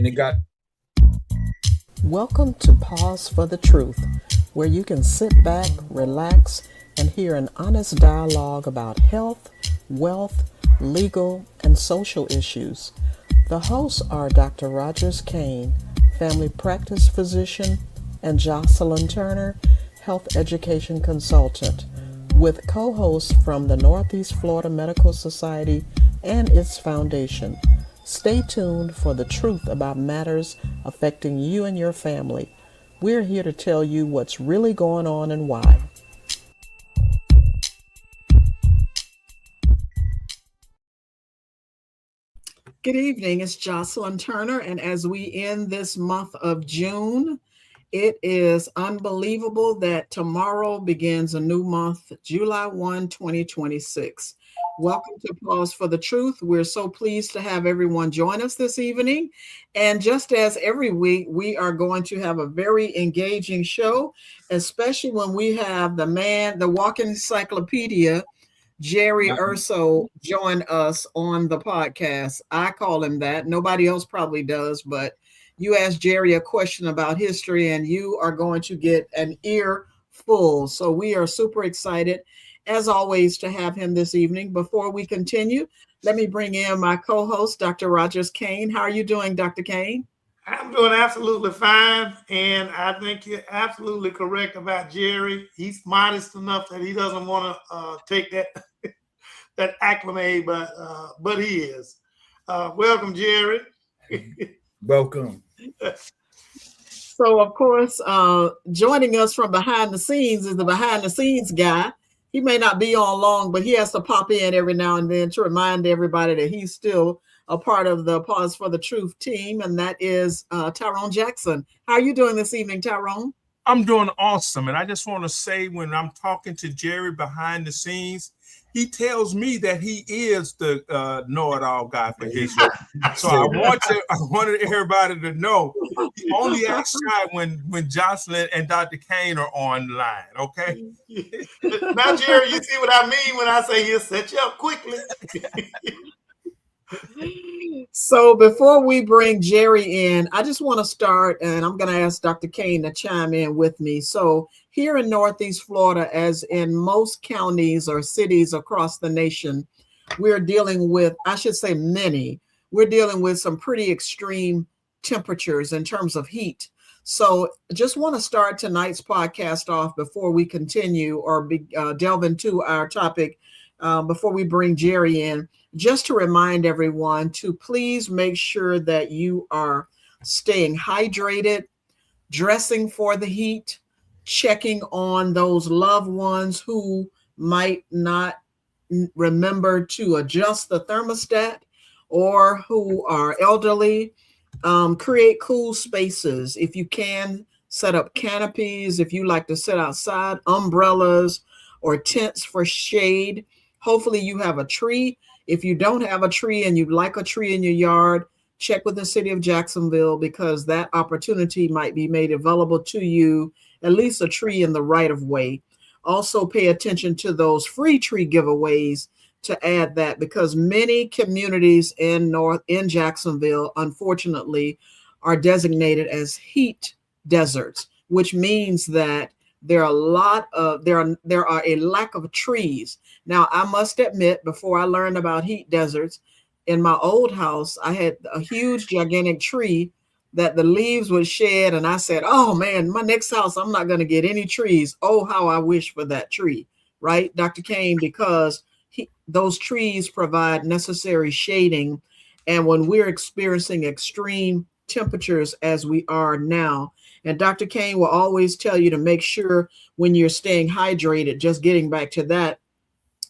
and it got. Welcome to Pause for the Truth, where you can sit back, relax, and hear an honest dialogue about health, wealth, legal, and social issues. The hosts are Dr. Rogers Kane, family practice physician, and Jocelyn Turner, health education consultant, with co hosts from the Northeast Florida Medical Society and its foundation. Stay tuned for the truth about matters affecting you and your family. We're here to tell you what's really going on and why. Good evening, it's Jocelyn Turner, and as we end this month of June, it is unbelievable that tomorrow begins a new month, July 1, 2026. Welcome to Pause for the Truth. We're so pleased to have everyone join us this evening. And just as every week, we are going to have a very engaging show, especially when we have the man, the walking encyclopedia, Jerry Urso, join us on the podcast. I call him that. Nobody else probably does, but you ask Jerry a question about history and you are going to get an ear full. So we are super excited, as always, to have him this evening. Before we continue, let me bring in my co-host, Dr. Rogers Kane. How are you doing, Dr. Kane? I'm doing absolutely fine, and I think you're absolutely correct about Jerry. He's modest enough that he doesn't want to take that that acclimate, but he is. Welcome, Jerry. Welcome. So, of course, joining us from behind the scenes is the behind the scenes guy. He may not be on long, but he has to pop in every now and then to remind everybody that he's still a part of the Pause for the Truth team, and that is Tyrone Jackson. How are you doing this evening, Tyrone? I'm doing awesome. And I just want to say, when I'm talking to Jerry behind the scenes, he tells me that he is the know-it-all guy for history. So I wanted everybody to know he only acts shy when Jocelyn and Dr. Kane are online. Okay. Now, Jerry, you see what I mean when I say he'll set you up quickly. So before we bring Jerry in, I just want to start, and I'm going to ask Dr. Kane to chime in with me. So here in Northeast Florida, as in most counties or cities across the nation, we're dealing with, I should say we're dealing with some pretty extreme temperatures in terms of heat. So just want to start tonight's podcast off before we continue or delve into our topic, before we bring Jerry in, just to remind everyone to please make sure that you are staying hydrated, dressing for the heat, checking on those loved ones who might not remember to adjust the thermostat or who are elderly. Create cool spaces. If you can, set up canopies. If you like to sit outside, umbrellas or tents for shade. Hopefully you have a tree. If you don't have a tree and you'd like a tree in your yard, check with the city of Jacksonville, because that opportunity might be made available to you, at least a tree in the right of way. Also pay attention to those free tree giveaways to add that, because many communities in Jacksonville, unfortunately, are designated as heat deserts, which means that there are a lack of trees. Now, I must admit, before I learned about heat deserts, in my old house, I had a huge, gigantic tree that the leaves would shed. And I said, oh man, my next house, I'm not going to get any trees. Oh, how I wish for that tree. Right, Dr. Kane, because those trees provide necessary shading. And when we're experiencing extreme temperatures as we are now, and Dr. Kane will always tell you to make sure when you're staying hydrated, just getting back to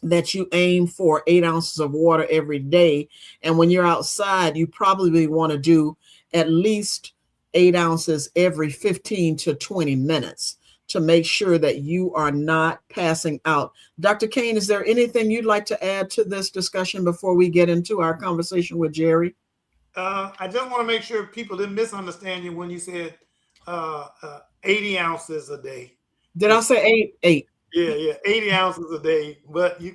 that you aim for 8 ounces of water every day. And when you're outside, you probably want to do at least 8 ounces every 15 to 20 minutes to make sure that you are not passing out. Dr. Kane, is there anything you'd like to add to this discussion before we get into our conversation with Jerry? I just want to make sure people didn't misunderstand you when you said 80 ounces a day. Did I say eight? 8. Yeah, 80 ounces a day. But you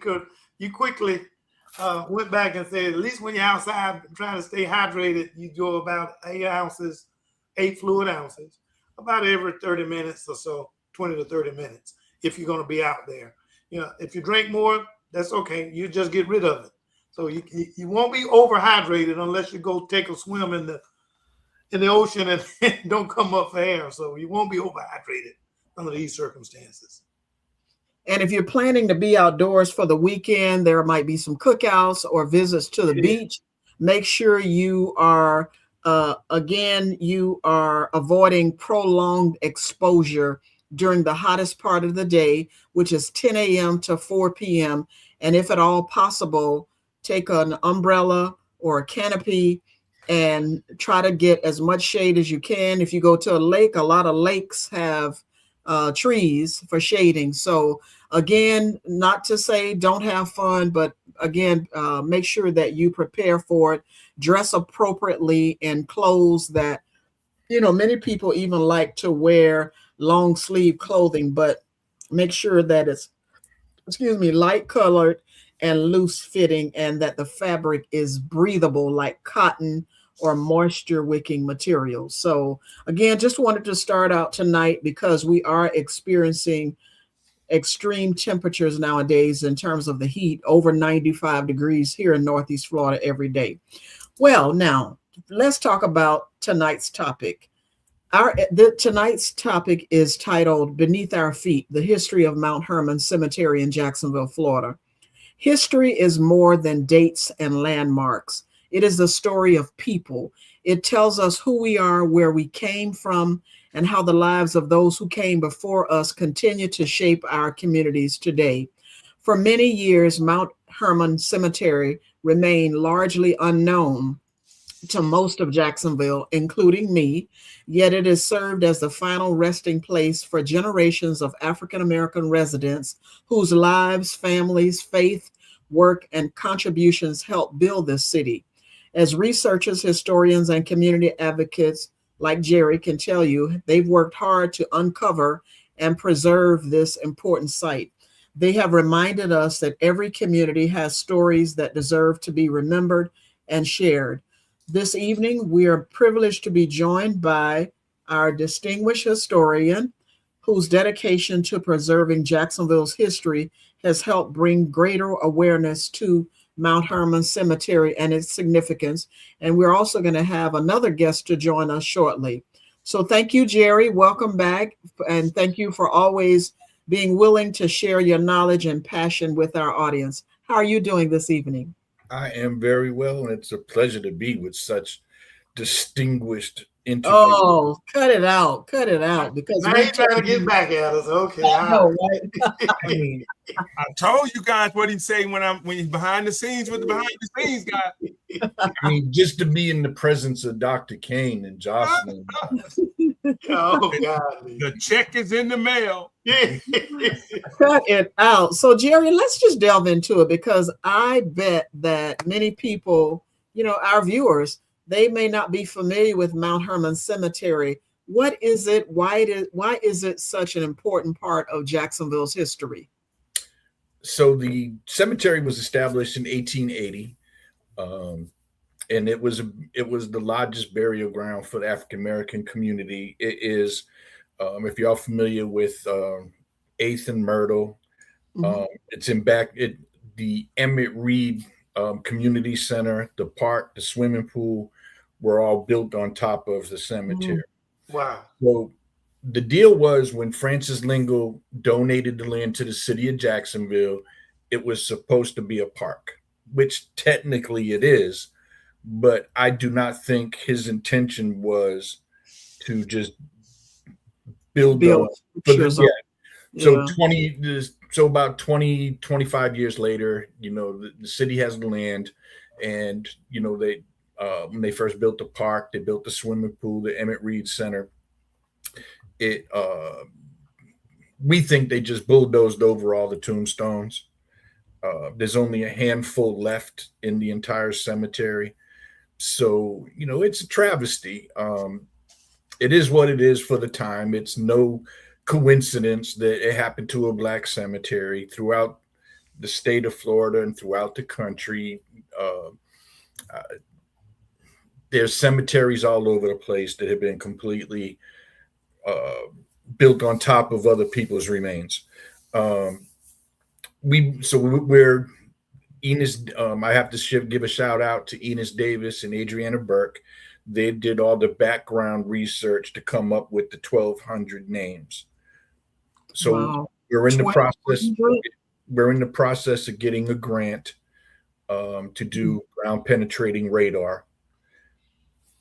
quickly went back and said, at least when you're outside trying to stay hydrated, you go about 8 fluid ounces, about every 30 minutes or so, 20 to 30 minutes, if you're going to be out there. If you drink more, that's okay. You just get rid of it. So you won't be overhydrated unless you go take a swim in the ocean and don't come up for air. So you won't be overhydrated under these circumstances. And if you're planning to be outdoors for the weekend, there might be some cookouts or visits to the beach. Make sure you are, you are avoiding prolonged exposure during the hottest part of the day, which is 10 a.m. to 4 p.m. And if at all possible, take an umbrella or a canopy and try to get as much shade as you can. If you go to a lake, a lot of lakes have trees for shading. So again, not to say don't have fun, but again, make sure that you prepare for it. Dress appropriately in clothes that, many people even like to wear long sleeve clothing, but make sure that it's, light colored and loose fitting, and that the fabric is breathable like cotton or moisture wicking materials. So again, just wanted to start out tonight because we are experiencing extreme temperatures nowadays in terms of the heat, over 95 degrees here in Northeast Florida every day. Well, now let's talk about tonight's topic. Tonight's topic is titled Beneath Our Feet, the History of Mount Herman Cemetery in Jacksonville, Florida. History is more than dates and landmarks. It is the story of people. It tells us who we are, where we came from, and how the lives of those who came before us continue to shape our communities today. For many years, Mount Herman Cemetery remained largely unknown to most of Jacksonville, including me, yet it has served as the final resting place for generations of African-American residents whose lives, families, faith, work, and contributions helped build this city. As researchers, historians, and community advocates like Jerry can tell you, they've worked hard to uncover and preserve this important site. They have reminded us that every community has stories that deserve to be remembered and shared. This evening, we are privileged to be joined by our distinguished historian, whose dedication to preserving Jacksonville's history has helped bring greater awareness to Mount Herman Cemetery and its significance. And we're also going to have another guest to join us shortly. So thank you, Jerry. Welcome back. And thank you for always being willing to share your knowledge and passion with our audience. How are you doing this evening? I am very well, and it's a pleasure to be with such distinguished interviewers. Oh, cut it out. Because now he's trying to get back at us. Okay. I mean, I told you guys what he'd say when he's behind the scenes with the behind the scenes guy. I mean, just to be in the presence of Dr. Kane and Jocelyn. Oh God. The check is in the mail. Cut it out. So Jerry, let's just delve into it, because I bet that many people, our viewers, they may not be familiar with Mount Herman Cemetery. What is it? Why is it such an important part of Jacksonville's history? So the cemetery was established in 1880, and it was the largest burial ground for the African American community. It is, if y'all familiar with 8th and Myrtle, it's in the Emmett Reed Community Center, the park, the swimming pool were all built on top of the cemetery. Wow. So the deal was, when Francis Lingle donated the land to the city of Jacksonville, it was supposed to be a park, which technically it is, but I do not think his intention was to just build So about 25 years later, the city has the land, and they when they first built the park, they built the swimming pool, the Emmett Reed Center. We think they just bulldozed over all the tombstones. There's only a handful left in the entire cemetery. So, it's a travesty. It is what it is for the time. It's no coincidence that it happened to a Black cemetery. Throughout the state of Florida and throughout the country. Uh, there's cemeteries all over the place that have been completely uh, built on top of other people's remains. Um, we're Enos. I have to give a shout out to Enos Davis and Adriana Burke. They did all the background research to come up with the 1,200 names. So Wow. we're in the process. 1,200? We're in the process of getting a grant to do ground penetrating radar.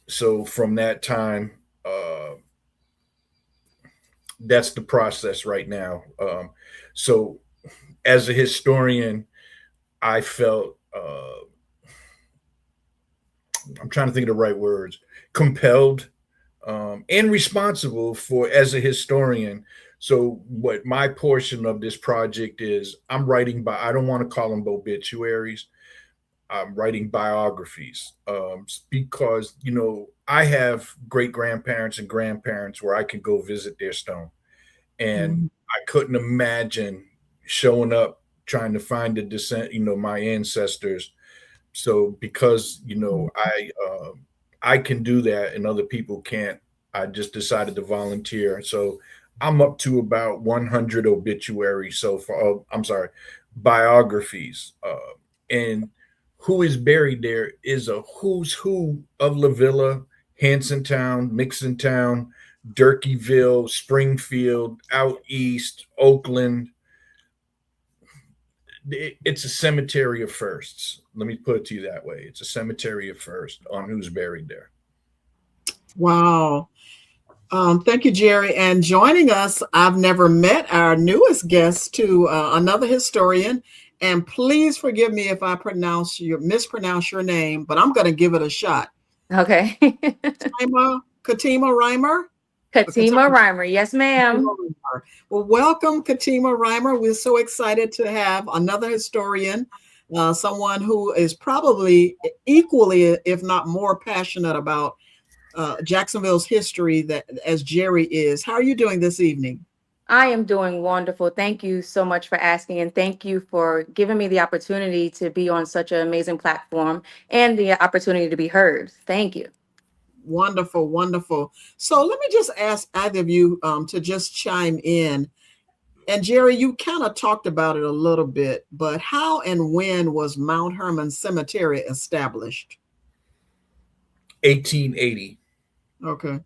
So from that time, that's the process right now. So as a historian, I felt I'm trying to think of the right words, compelled and responsible for as a historian. So what my portion of this project is, I don't want to call them obituaries. I'm writing biographies because, I have great grandparents and grandparents where I can go visit their stone. And Mhm. I couldn't imagine showing up trying to find the descent, my ancestors. So because I can do that and other people can't, I just decided to volunteer. So I'm up to about 100 obituaries so far. Oh, I'm sorry, biographies. And who is buried there is a who's who of La Villa, Hansontown, Mixontown, Durkeeville, Springfield, out east, Oakland. It's a cemetery of firsts. Let me put it to you that way. It's a cemetery of first on who's buried there. Wow. Thank you, Jerry. And joining us, I've never met our newest guest to another historian. And please forgive me if I mispronounce your name, but I'm going to give it a shot. Okay. Katima Reimer? Katima Reimer. Yes, ma'am. Well, welcome, Katima Reimer. We're so excited to have another historian, someone who is probably equally, if not more, passionate about Jacksonville's history as Jerry is. How are you doing this evening? I am doing wonderful. Thank you so much for asking, and thank you for giving me the opportunity to be on such an amazing platform and the opportunity to be heard. Thank you. Wonderful, wonderful. So let me just ask either of you to just chime in. And Jerry, you kind of talked about it a little bit, but how and when was Mount Herman Cemetery established? 1880. Okay.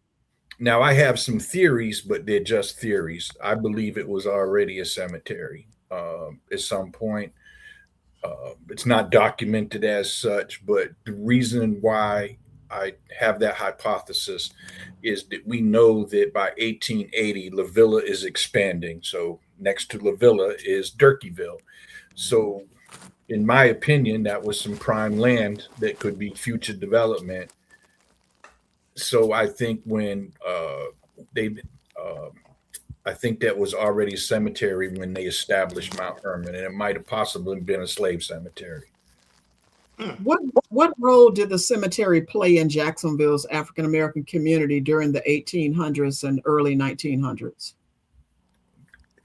Now, I have some theories, but they're just theories. I believe it was already a cemetery at some point. It's not documented as such, but the reason why I have that hypothesis is that we know that by 1880, La Villa is expanding. So next to La Villa is Durkeeville. So, in my opinion, that was some prime land that could be future development. So I think when they, I think that was already a cemetery when they established Mount Herman, and it might have possibly been a slave cemetery. What role did the cemetery play in Jacksonville's African American community during the 1800s and early 1900s?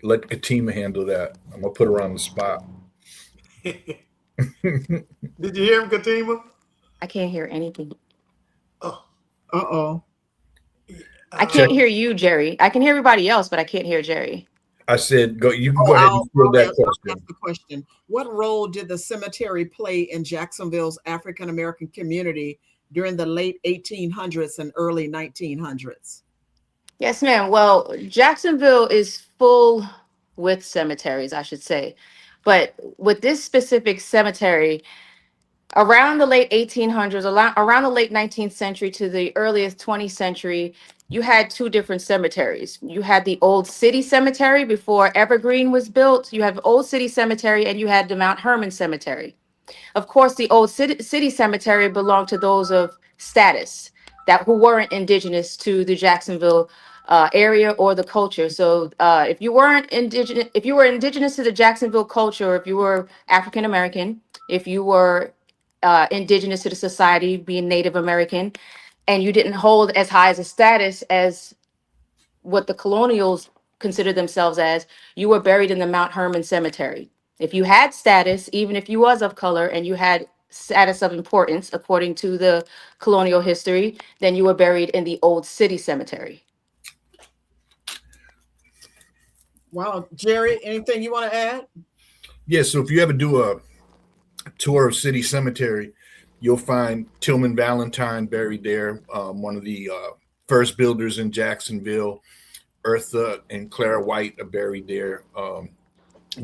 Let Katima handle that. I'm gonna put her on the spot. Did you hear him, Katima? I can't hear anything. Oh, Uh-oh. I can't hear you, Jerry. I can hear everybody else, but I can't hear Jerry. I said, go. You can go ahead and field that I'll question. ask the question. What role did the cemetery play in Jacksonville's African American community during the late 1800s and early 1900s? Yes, ma'am. Well, Jacksonville is full with cemeteries, I should say. But with this specific cemetery, around the late 1800s, around the late 19th century to the earliest 20th century, you had two different cemeteries. You had the Old City Cemetery before Evergreen was built. You have Old City Cemetery, and you had the Mount Herman Cemetery. Of course, the Old City Cemetery belonged to those of status who weren't indigenous to the Jacksonville area or the culture. So if you weren't indigenous, if you were indigenous to the Jacksonville culture, or if you were African American, if you were indigenous to the society, being Native American, and you didn't hold as high as a status as what the colonials considered themselves as, you were buried in the Mount Herman Cemetery. If you had status, even if you was of color and you had status of importance according to the colonial history, then you were buried in the old city cemetery. Wow, Jerry, anything you want to add? Yeah, so if you ever do a tour of City Cemetery, you'll find Tillman Valentine buried there, one of the first builders in Jacksonville. Eartha and Clara White are buried there.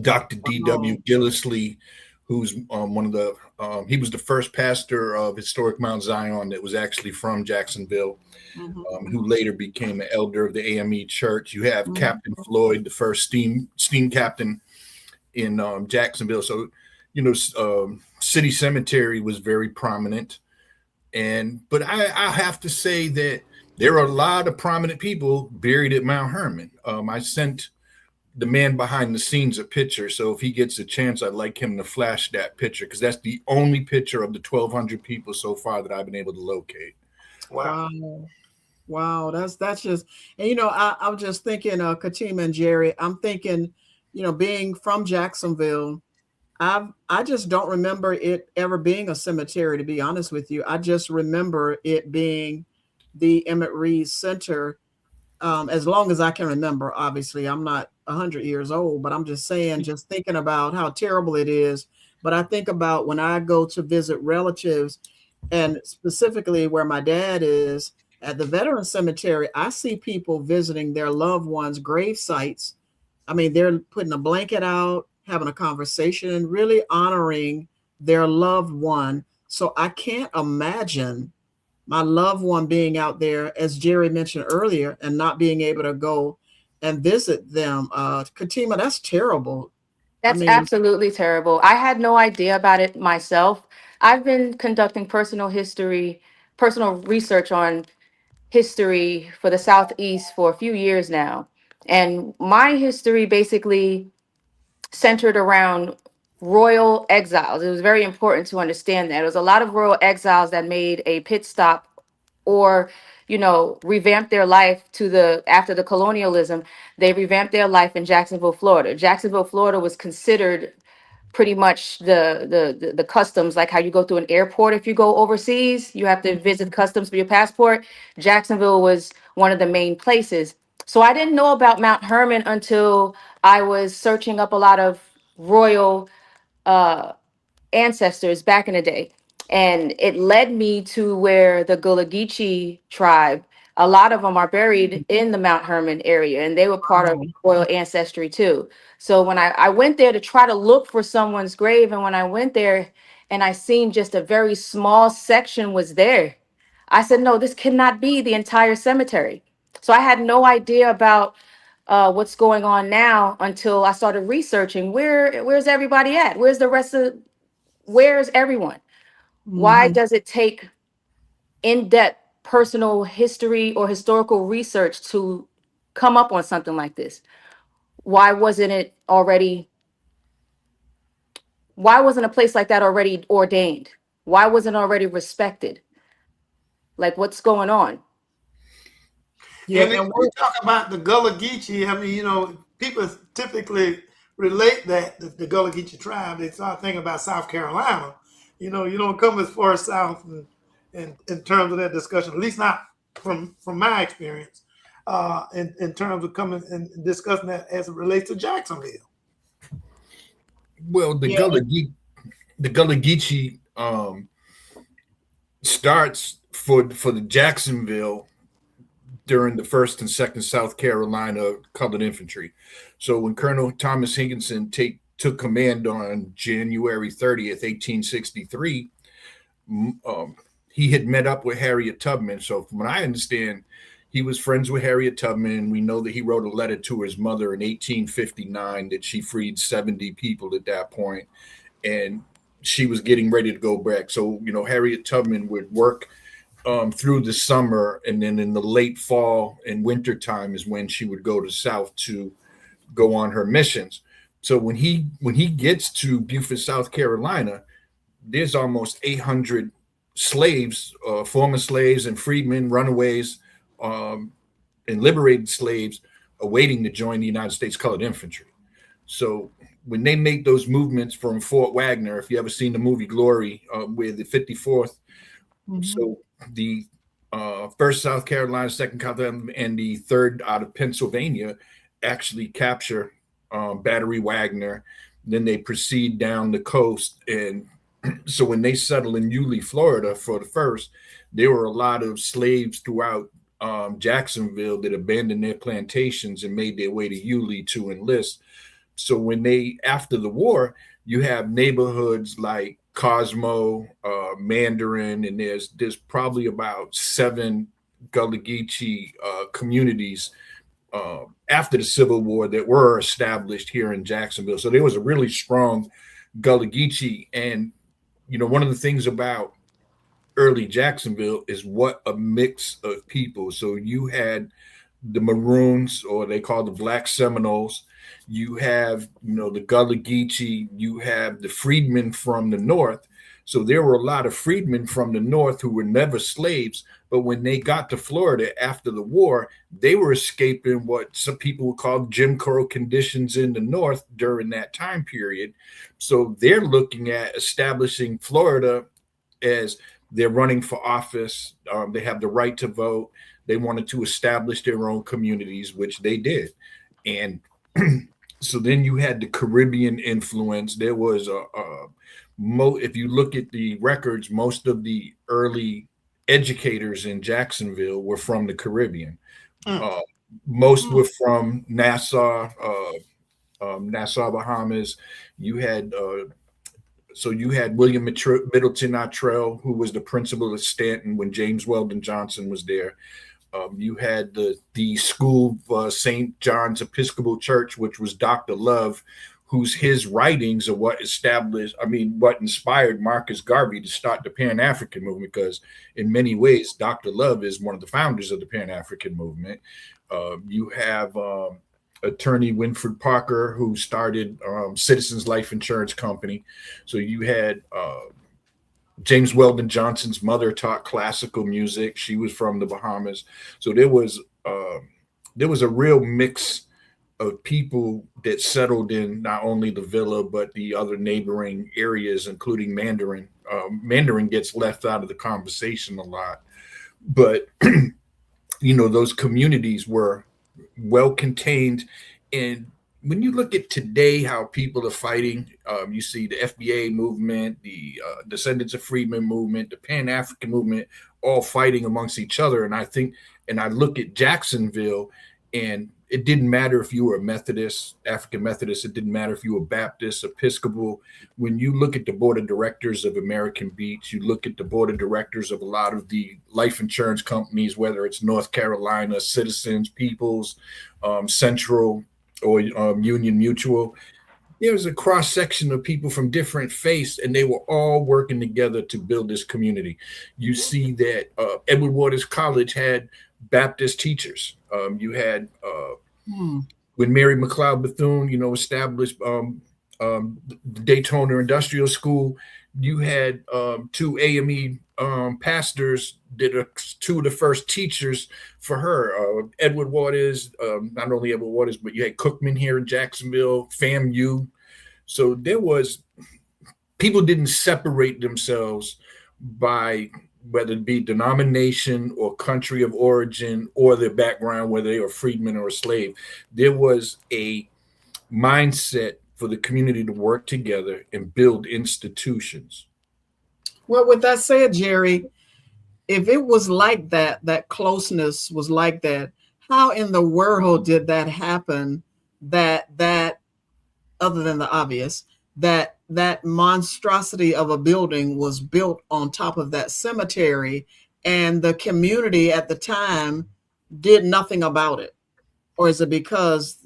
Dr. D.W. Gillisley, who's one of the, he was the first pastor of historic Mount Zion that was actually from Jacksonville, who later became an elder of the AME Church. You have Captain Floyd, the first steam captain in Jacksonville. So, City Cemetery was very prominent. But I have to say that there are a lot of prominent people buried at Mount Herman. I sent the man behind the scenes a picture. So if he gets a chance, I'd like him to flash that picture, because that's the only picture of the 1,200 people so far that I've been able to locate. Wow. That's just, and I'm just thinking, Katima and Jerry, I'm thinking, being from Jacksonville, I just don't remember it ever being a cemetery, to be honest with you. I just remember it being the Emmett Reed Center, as long as I can remember. Obviously, I'm not 100 years old, but I'm just saying, just thinking about how terrible it is. But I think about when I go to visit relatives, and specifically where my dad is at the Veteran Cemetery, I see people visiting their loved ones' grave sites. I mean, they're putting a blanket out, having a conversation, really honoring their loved one. So I can't imagine my loved one being out there, as Jerry mentioned earlier, and not being able to go and visit them. Katima, that's terrible. That's absolutely terrible. I had no idea about it myself. I've been conducting personal research on history for the Southeast for a few years now. And my history basically centered around royal exiles. It was very important to understand that. There was a lot of royal exiles that made a pit stop or revamped their life after the colonialism. They revamped their life in Jacksonville, Florida. Jacksonville, Florida was considered pretty much the customs, like how you go through an airport. If you go overseas, you have to visit customs for your passport. Jacksonville was one of the main places. So I didn't know about Mount Herman until I was searching up a lot of royal ancestors back in the day. And it led me to where the Gullah Geechee tribe, a lot of them are buried in the Mount Herman area, and they were part of royal ancestry too. So when I went there to try to look for someone's grave, and when I went there and I seen just a very small section was there, I said, no, this cannot be the entire cemetery. So I had no idea about what's going on now until I started researching where's everybody at? Where's everyone? Why does it take in-depth personal history or historical research to come up on something like this? Why wasn't a place like that already ordained? Why wasn't it already respected? Like, what's going on? Yeah, and when we talk about the Gullah Geechee, I mean, people typically relate that the Gullah Geechee tribe, they start thinking about South Carolina. You don't come as far south in terms of that discussion, at least not from my experience, in terms of coming and discussing that as it relates to Jacksonville. Well, the Gullah Geechee starts for the Jacksonville during the 1st and 2nd South Carolina Colored Infantry. So when Colonel Thomas Higginson took command on January 30th, 1863, he had met up with Harriet Tubman. So from what I understand, he was friends with Harriet Tubman. We know that he wrote a letter to his mother in 1859 that she freed 70 people at that point, and she was getting ready to go back. So, Harriet Tubman would work through the summer, and then in the late fall and winter time is when she would go to South to go on her missions. So when he gets to Beaufort, South Carolina, there's almost 800 slaves, former slaves and freedmen, runaways, and liberated slaves awaiting to join the United States Colored Infantry. So when they make those movements from Fort Wagner, if you ever seen the movie Glory, where the 54th, so the first South Carolina, second Carolina, and the third out of Pennsylvania actually capture Battery Wagner. Then they proceed down the coast. And so when they settle in Yulee, Florida for the first, there were a lot of slaves throughout Jacksonville that abandoned their plantations and made their way to Yulee to enlist. So when they, after the war, you have neighborhoods like Cosmo, Mandarin, and there's probably about 7 Gullah Geechee communities after the Civil War that were established here in Jacksonville. So there was a really strong Gullah Geechee. And, one of the things about early Jacksonville is what a mix of people. So you had the Maroons, or they call the Black Seminoles. You have, the Gullah Geechee. You have the freedmen from the North. So there were a lot of freedmen from the North who were never slaves. But when they got to Florida after the war, they were escaping what some people would call Jim Crow conditions in the North during that time period. So they're looking at establishing Florida as they're running for office. They have the right to vote. They wanted to establish their own communities, which they did. And so then you had the Caribbean influence. There was if you look at the records, most of the early educators in Jacksonville were from the Caribbean. Most were from Nassau, Bahamas. You had William Middleton Attrell, who was the principal of Stanton when James Weldon Johnson was there. You had the school of St. John's Episcopal Church, which was Dr. Love, his writings are what inspired Marcus Garvey to start the Pan-African movement, because in many ways, Dr. Love is one of the founders of the Pan-African movement. You have attorney Winfred Parker, who started Citizens Life Insurance Company. So you had James Weldon Johnson's mother taught classical music. She was from the Bahamas. So there was a real mix of people that settled in not only the villa, but the other neighboring areas, including Mandarin. Mandarin gets left out of the conversation a lot, but those communities were well contained. And when you look at today, how people are fighting, you see the FBA movement, the Descendants of Freedmen movement, the Pan-African movement, all fighting amongst each other. And I look at Jacksonville, and it didn't matter if you were a Methodist, African Methodist. It didn't matter if you were Baptist, Episcopal. When you look at the board of directors of American Beach, you look at the board of directors of a lot of the life insurance companies, whether it's North Carolina, Citizens, Peoples, Central, or Union Mutual. There's a cross section of people from different faiths, and they were all working together to build this community. You see that Edward Waters College had Baptist teachers. You had when Mary McLeod Bethune, established the Daytona Industrial School. You had 2 AME pastors that are 2 of the first teachers for her. Edward Waters, not only Edward Waters, but you had Cookman here in Jacksonville, FAMU. So people didn't separate themselves by whether it be denomination or country of origin or their background, whether they were freedmen or a slave. There was a mindset for the community to work together and build institutions. Well, with that said, Jerry, if it was like that, that closeness was like that, how in the world did that happen? That other than the obvious, that monstrosity of a building was built on top of that cemetery, and the community at the time did nothing about it? Or is it because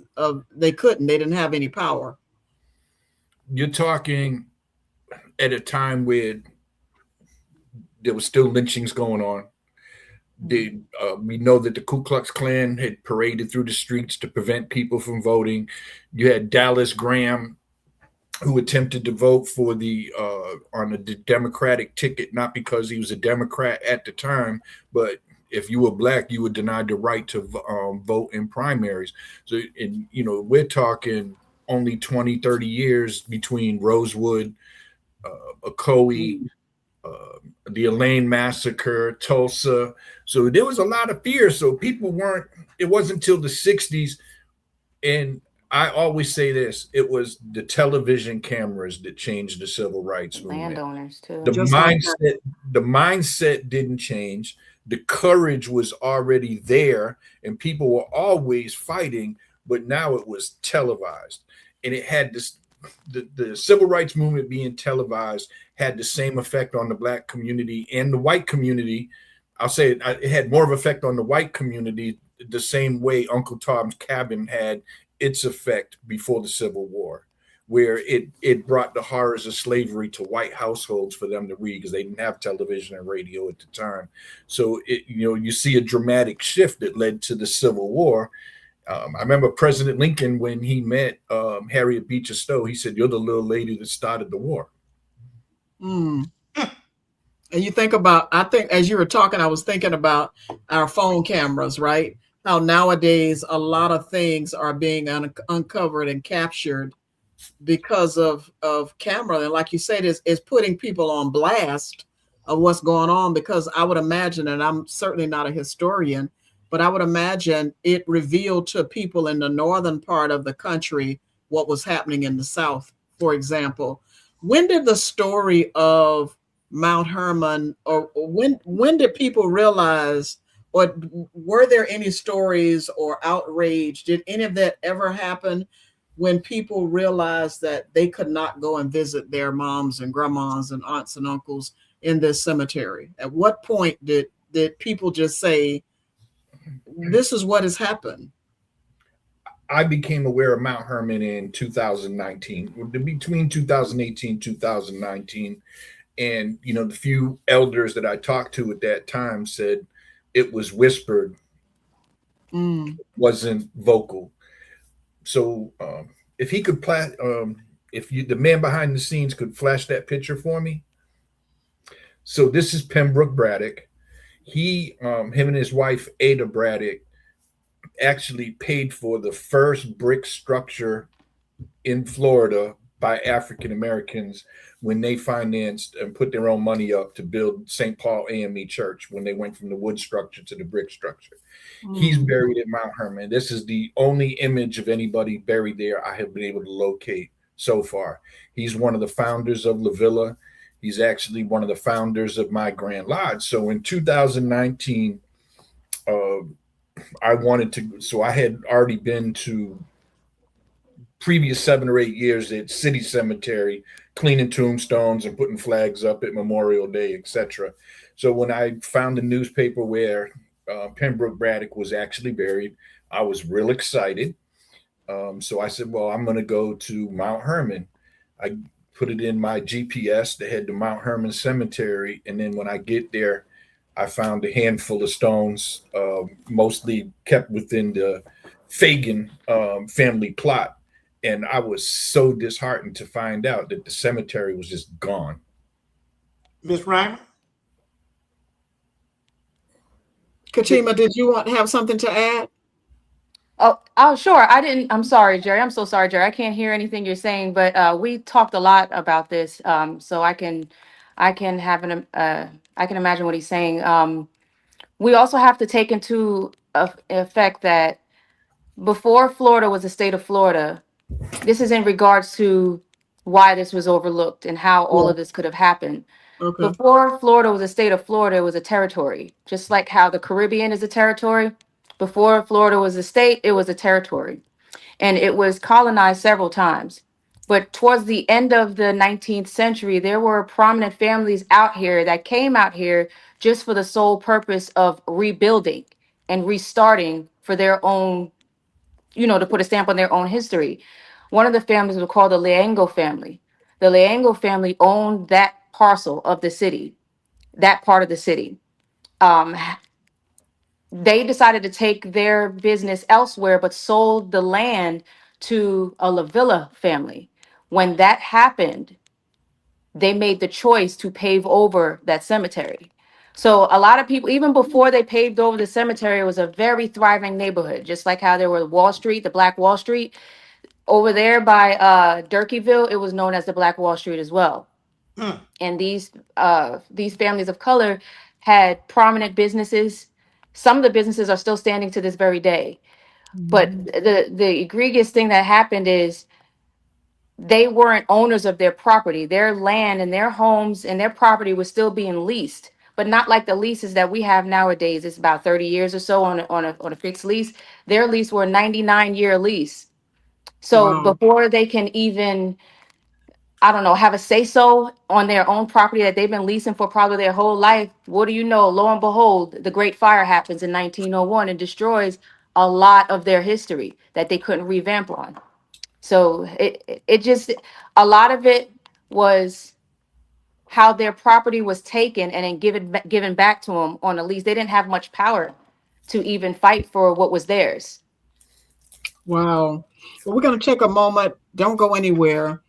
they didn't have any power? You're talking at a time where there was still lynchings going on. We know that the Ku Klux Klan had paraded through the streets to prevent people from voting. You had Dallas Graham, who attempted to vote for on the Democratic ticket, not because he was a Democrat at the time, but if you were Black, you were denied the right to vote in primaries. So, we're talking only 20, 30 years between Rosewood, Ocoee, the Elaine massacre, Tulsa. So there was a lot of fear. So people weren't, it wasn't until the 60s. And I always say this, it was the television cameras that changed the civil rights movement. Landowners too. The Just like mindset, the mindset didn't change. The courage was already there, and people were always fighting, but now it was televised. And it had this, the civil rights movement being televised had the same effect on the black community and the white community. I'll say it had more of effect on the white community the same way Uncle Tom's Cabin had its effect before the Civil War, where it brought the horrors of slavery to white households for them to read because they didn't have television and radio at the time. So you see a dramatic shift that led to the Civil War. I remember President Lincoln, when he met Harriet Beecher Stowe, he said, "You're the little lady that started the war." Mm. And you think about, I think as you were talking, I was thinking about our phone cameras, right? How nowadays a lot of things are being uncovered and captured because of camera. And like you said, is putting people on blast of what's going on, because I would imagine, and I'm certainly not a historian, but I would imagine it revealed to people in the northern part of the country what was happening in the South, for example. When did the story of Mount Herman, or when did people realize, or were there any stories or outrage? Did any of that ever happen when people realized that they could not go and visit their moms and grandmas and aunts and uncles in this cemetery? At what point did people just say, this is what has happened? I became aware of Mount Herman in 2019, between 2018 2019. And, the few elders that I talked to at that time said it was whispered, wasn't vocal. So if he could, the man behind the scenes could flash that picture for me. So this is Pembroke Braddock. Him and his wife, Ada Braddock, actually paid for the first brick structure in Florida by African Americans when they financed and put their own money up to build St. Paul AME Church, when they went from the wood structure to the brick structure. He's buried at Mount Herman. This is the only image of anybody buried there I have been able to locate so far. He's one of the founders of La Villa. He's actually one of the founders of my Grand Lodge. So in 2019, I had already been to previous 7 or 8 years at City Cemetery, cleaning tombstones and putting flags up at Memorial Day, etc. So when I found the newspaper where Pembroke Braddock was actually buried, I was real excited. So I said, well, I'm going to go to Mount Herman. I put it in my GPS to head to Mount Herman Cemetery. And then when I get there, I found a handful of stones, mostly kept within the Fagan family plot. And I was so disheartened to find out that the cemetery was just gone. Ms. Reimer? Kachima, did you have something to add? Oh, sure. I'm sorry, Jerry. I'm so sorry, Jerry. I can't hear anything you're saying, but we talked a lot about this. So I can imagine what he's saying. We also have to take into effect that before Florida was the state of Florida, this is in regards to why this was overlooked and how all of this could have happened. Okay. Before Florida was a state of Florida, it was a territory, just like how the Caribbean is a territory. Before Florida was a state, it was a territory, and it was colonized several times. But towards the end of the 19th century, there were prominent families out here that came out here just for the sole purpose of rebuilding and restarting for their own, to put a stamp on their own history. One of the families was called the Leango family. The Leango family owned that parcel of the city, that part of the city. They decided to take their business elsewhere, but sold the land to a La Villa family. When that happened, they made the choice to pave over that cemetery. So a lot of people, even before they paved over the cemetery, it was a very thriving neighborhood, just like how there was Wall Street, the Black Wall Street. Over there by Durkeeville, it was known as the Black Wall Street as well. And these families of color had prominent businesses. Some of the businesses are still standing to this very day. But the egregious thing that happened is they weren't owners of their property. Their land and their homes and their property was still being leased, but not like the leases that we have nowadays. It's about 30 years or so on a fixed lease. Their lease were a 99-year lease. So Wow. before they can even, I don't know, have a say-so on their own property that they've been leasing for probably their whole life, what do you know? Lo and behold, the Great Fire happens in 1901 and destroys a lot of their history that they couldn't revamp on. So it just, a lot of it was how their property was taken and then given back to them on a lease. They didn't have much power to even fight for what was theirs. Wow. Well, we're going to take a moment. Don't go anywhere.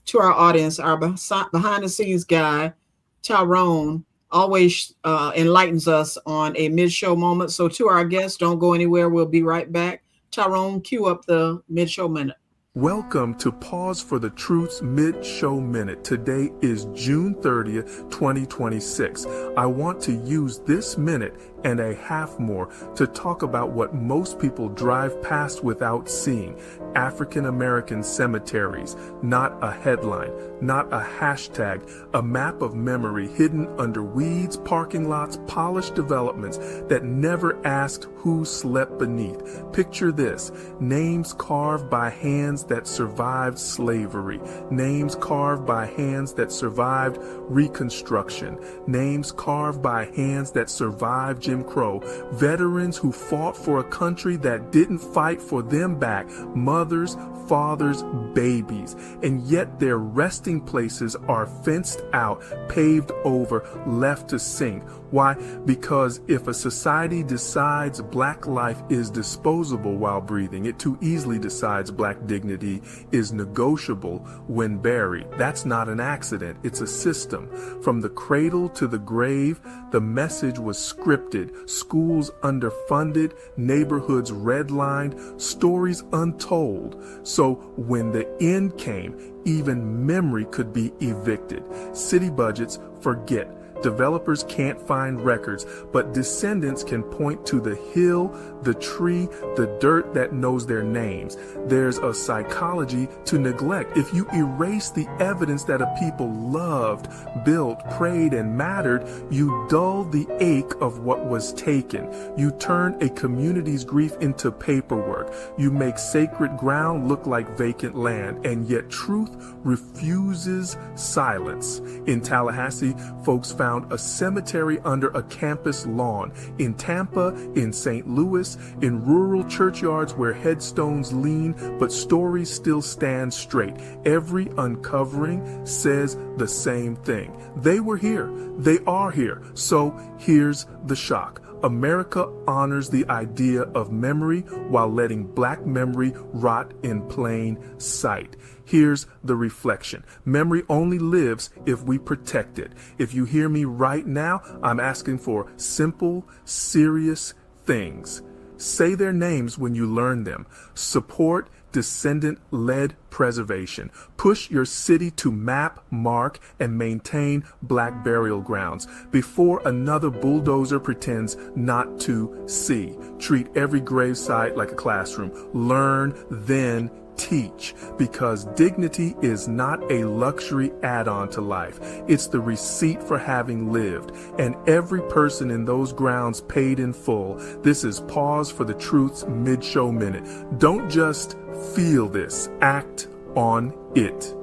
To our audience, our behind the scenes guy, Tyrone, always enlightens us on a mid-show moment. So to our guests, don't go anywhere. We'll be right back. Tyrone, cue up the mid-show minute. Welcome to Pause for the Truth's Mid-Show Minute. Today is June 30th, 2026. I want to use this minute and a half more to talk about what most people drive past without seeing. African American cemeteries, not a headline, not a hashtag, a map of memory hidden under weeds, parking lots, polished developments that never asked who slept beneath. Picture this: names carved by hands that survived slavery, names carved by hands that survived Reconstruction, names carved by hands that survived Jim Crow, veterans who fought for a country that didn't fight for them back, mothers, fathers, babies, and yet their resting places are fenced out, paved over, left to sink. Why? Because if a society decides black life is disposable while breathing, it too easily decides black dignity is negotiable when buried. That's not an accident. It's a system. From the cradle to the grave, the message was scripted, schools underfunded, neighborhoods redlined, stories untold. So when the end came, even memory could be evicted. City budgets, forget. Developers can't find records, but descendants can point to the hill, the tree, the dirt that knows their names. There's a psychology to neglect. If you erase the evidence that a people loved, built, prayed, and mattered, you dull the ache of what was taken. You turn a community's grief into paperwork. You make sacred ground look like vacant land, and yet truth refuses silence. In Tallahassee, folks found a cemetery under a campus lawn. In Tampa, in St. Louis, in rural churchyards where headstones lean, but stories still stand straight. Every uncovering says the same thing. They were here. They are here. So here's the shock. America honors the idea of memory while letting black memory rot in plain sight. Here's the reflection. Memory only lives if we protect it. If you hear me right now, I'm asking for simple, serious things. Say their names when you learn them. Support descendant-led preservation. Push your city to map, mark, and maintain black burial grounds before another bulldozer pretends not to see. Treat every gravesite like a classroom. Learn, then teach, because dignity is not a luxury add-on to life. It's the receipt for having lived, and every person in those grounds paid in full. This is Pause for the Truth's Mid-Show Minute. Don't just feel this, act on it.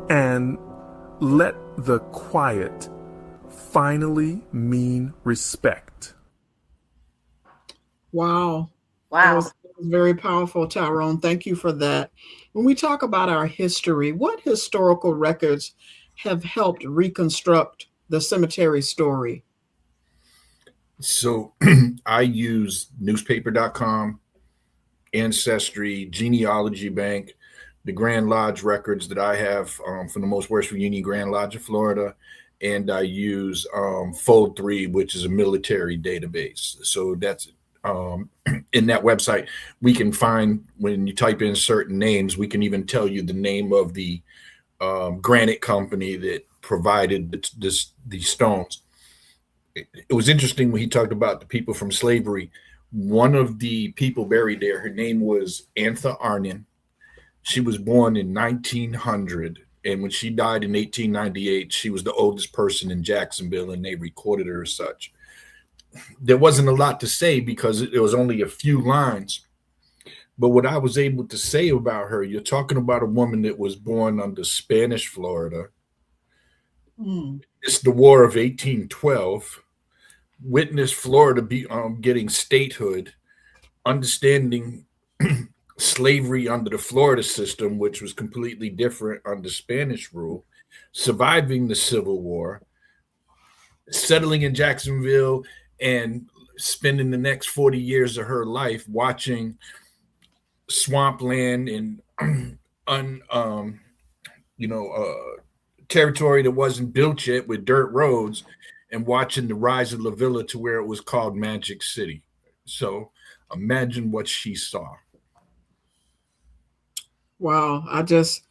And let the quiet finally mean respect. Wow. Wow. That was very powerful, Tyrone. Thank you for that. When we talk about our history, what historical records have helped reconstruct the cemetery story? So I use newspaper.com, Ancestry, Genealogy Bank, the Grand Lodge records that I have from the most West Virginia Grand Lodge of Florida, and I use Fold 3, which is a military database. So that's in that website, we can find, when you type in certain names, we can even tell you the name of the granite company that provided these stones. It was interesting when he talked about the people from slavery. One of the people buried there, her name was Antha Arnin. She was born in 1900, and when she died in 1898, she was the oldest person in Jacksonville, and they recorded her as such. There wasn't a lot to say because it was only a few lines. But what I was able to say about her, you're talking about a woman that was born under Spanish Florida. It's the War of 1812. Witnessed Florida getting statehood, understanding slavery under the Florida system, which was completely different under Spanish rule, surviving the Civil War, settling in Jacksonville, and spending the next 40 years of her life watching swampland and territory that wasn't built yet with dirt roads, and watching the rise of La Villa to where it was called Magic City. So imagine what she saw. Wow, I just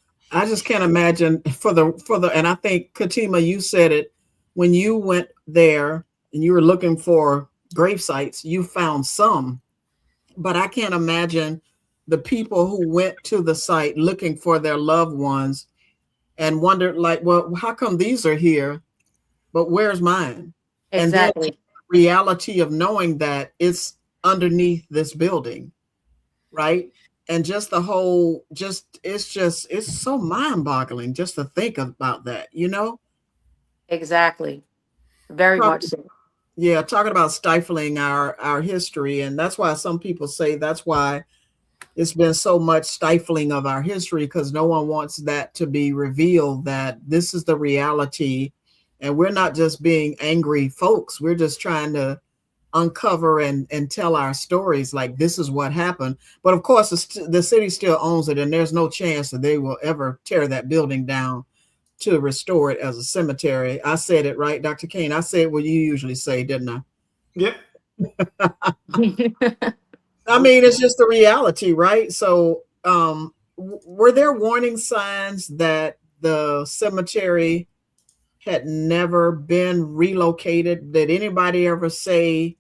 can't imagine for the and I think Katima, you said it when you went there and you were looking for grave sites, you found some, but I can't imagine the people who went to the site looking for their loved ones and wondered, like, well, how come these are here, but where's mine? Exactly. And then the reality of knowing that it's underneath this building, right? And just the whole, it's so mind-boggling just to think about that, you know? Exactly. Very much so. Yeah, talking about stifling our history. And that's why some people say that's why it's been so much stifling of our history, because no one wants that to be revealed, that this is the reality. And we're not just being angry folks. We're just trying to uncover and tell our stories, like this is what happened. But of course, the city still owns it, and there's no chance that they will ever tear that building down to restore it as a cemetery. I said it right, Dr. Kane. I said what you usually say, didn't I? Yep. I mean, it's just the reality, right? So were there warning signs that the cemetery had never been relocated? Did anybody ever say,